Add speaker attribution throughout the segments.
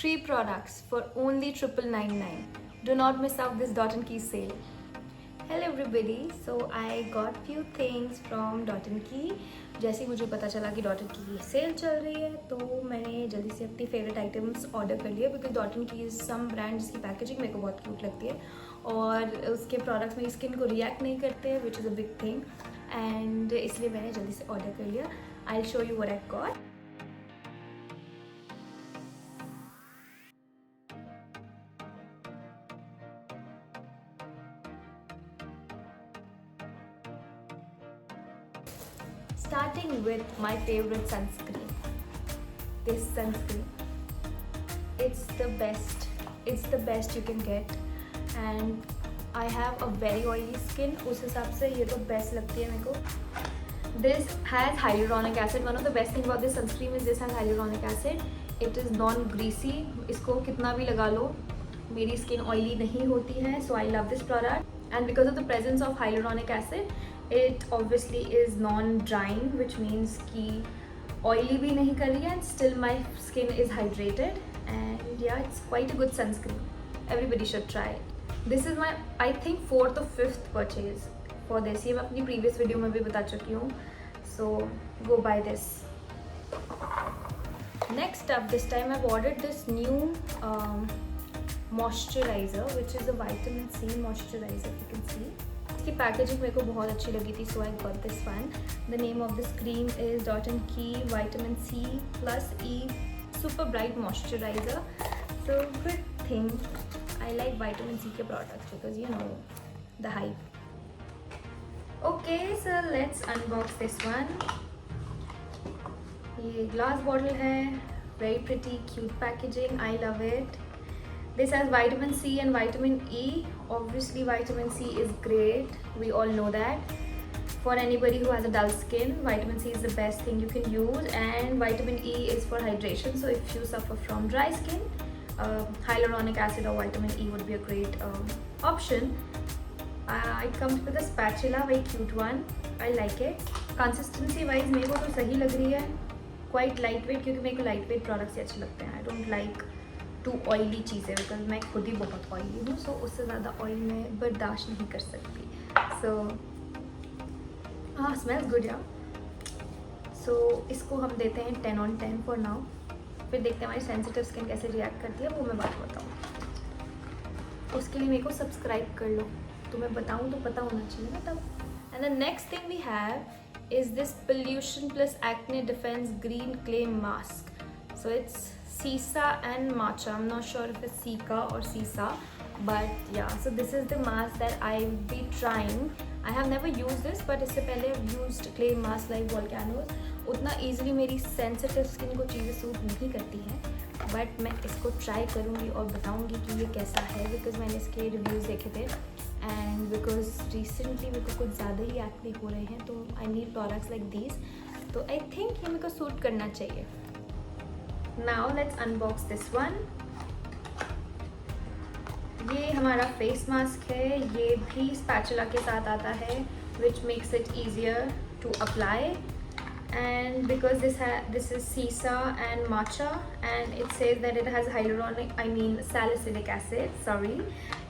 Speaker 1: 3 products for only 999. Do not miss out this Dot & Key sale. Hello everybody, so I got few things from Dot & Key. जैसे मुझे पता चला कि Dot & Key cell चल रही है तो मैंने जल्दी से अपनी फेवरेट आइटम्स ऑर्डर कर लिए because Dot & Key some brand जिसकी पैकेजिंग मेरे को बहुत क्यूट लगती है और उसके प्रोडक्ट्स मेरी स्किन को रिएक्ट नहीं करते which is a big thing and इसलिए मैंने जल्दी से ऑर्डर कर लिया. I show you what I got. Starting with my favorite sunscreen. This sunscreen. It's the best. It's the best you can get. And I have a very oily skin. उस हिसाब से ये तो best लगती है मेरे को. This has hyaluronic acid. One of the best thing about this sunscreen is this has hyaluronic acid. It is non-greasy. इसको कितना भी लगा लो मेरी skin oily नहीं होती है. So I love this product. And because of the presence of hyaluronic acid, it obviously is non-drying, which means कि oily भी नहीं कर रही है and still my skin is hydrated. And yeah, it's quite a good sunscreen. Everybody should try it. This is my I think 4th or 5th purchase for this. ये मैं अपनी previous video में भी बता चुकी हूँ. So go buy this. Next up, this time I've ordered this new moisturizer, which is a vitamin C moisturizer. You can see. इसकी packaging मेरे को बहुत अच्छी लगी थी, so I got this one. The name of this cream is Dot & Key Vitamin C Plus E Super Bright Moisturizer. So good thing I like vitamin C के products because you know the hype. Okay, so let's unbox this one. ये glass bottle है, very pretty, cute packaging. I love it. This has vitamin C and vitamin E. Obviously vitamin C is great, we all know that. For anybody who has a dull skin, vitamin C is the best thing you can use, and vitamin E is for hydration. So if you suffer from dry skin, hyaluronic acid or vitamin E would be a great option. It comes with a spatula, very cute one. I like it. Consistency wise मेरे को तो सही लग रही है, quite lightweight क्योंकि मेरे को lightweight products ही अच्छे लगते हैं. I don't like to oily चीज़ें बिकॉज मैं खुद ही बहुत ऑयली हूँ, सो उससे ज़्यादा ऑयल मैं बर्दाश्त नहीं कर सकती. सो हाँ, स्मेल्स गुड या. सो इसको हम देते हैं 10 on 10 फॉर नाउ. फिर देखते हैं हमारी सेंसिटिव स्किन कैसे रिएक्ट करती है, वो मैं बात बताऊँ. उसके लिए मेरे को सब्सक्राइब कर लो, तो मैं बताऊँ तो पता होना चाहिए ना तब. And the next thing we have is this pollution plus acne defense green clay mask. So it's Sisa and matcha. I'm not sure if it's Sika or Sisa, but yeah. So this is the mask that I'll be trying. I have never used this, but इससे पहले I've used clay mask like volcanoes. उतना easily मेरी sensitive skin को चीज़ें suit नहीं करती हैं, but मैं इसको try करूँगी और बताऊँगी कि ये कैसा है because मैंने इसके reviews देखे थे and because recently मेरे को कुछ ज़्यादा ही acne हो रहे हैं तो I need products like these. तो I think ये मेरे को सूट करना चाहिए. Now let's unbox this one. ये हमारा फेस मास्क है, ये भी स्पैचुला के साथ आता है which makes it easier to apply. And because this is Sisa and matcha and it says that it has salicylic acid, sorry.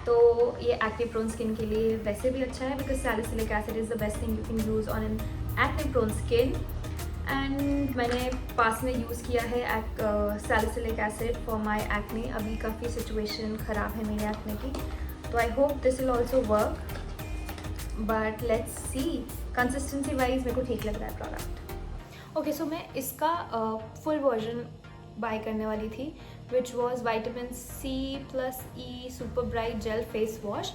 Speaker 1: तो ये acne prone skin के लिए वैसे भी अच्छा है because salicylic acid is the best thing you can use on an acne prone skin. And मैंने पास में यूज़ किया है salicylic acid for my acne. अभी काफ़ी सिचुएशन ख़राब है मेरे एक्ने की, तो I hope this will also work, but let's see. Consistency wise मेरे को ठीक लग रहा है प्रोडक्ट. ओके, सो मैं इसका फुल वर्जन बाय करने वाली थी which was vitamin C plus E super bright jail face wash,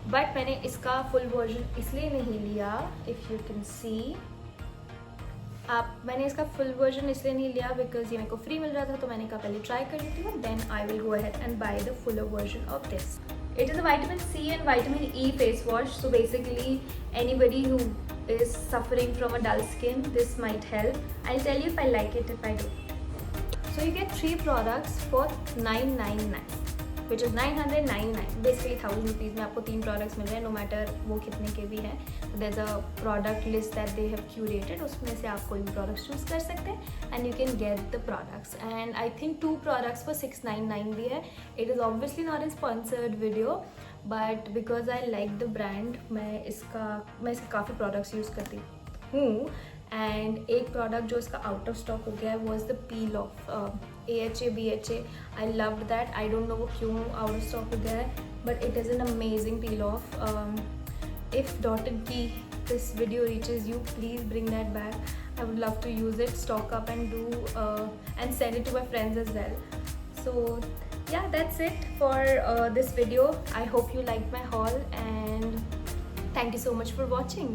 Speaker 1: but मैंने इसका फुल वर्जन इसलिए नहीं लिया. इफ़ यू कैन सी मैंने इसका फुल वर्जन इसलिए नहीं लिया बिकॉज ये मेरे को फ्री मिल रहा था, तो मैंने कहा पहले ट्राई कर लेती हूँ, then I will go ahead and buy the fuller version of this. It is a vitamin C and vitamin E face wash. So basically anybody who is suffering from a dull skin this might help. I tell you if I like it, if I do. So you get 3 products for $9.99. Which is 999, basically 1000 rupees में आपको 3 products मिल रहे हैं, no matter वो कितने के भी हैं. There is a product list that they have curated, उसमें से आप कोई भी प्रोडक्ट्स चूज़ कर सकते हैं and you can get the products. And I think 2 products for 699 भी है. It is obviously not a sponsored video, but because I like the brand मैं इसके काफ़ी प्रोडक्ट्स यूज़ करती हूँ. एंड एक प्रोडक्ट जो इसका आउट ऑफ स्टॉक हो गया है was the peel of AHA BHA. I loved that. I don't know वो क्यों आउट ऑफ स्टॉक हो गया है, but it is an amazing peel off. If Dotted Key this video reaches you, please bring that back. I would love to use it, stock up and do and send it to my friends as well. So yeah, that's it for this video. I hope you liked my haul and thank you so much for watching.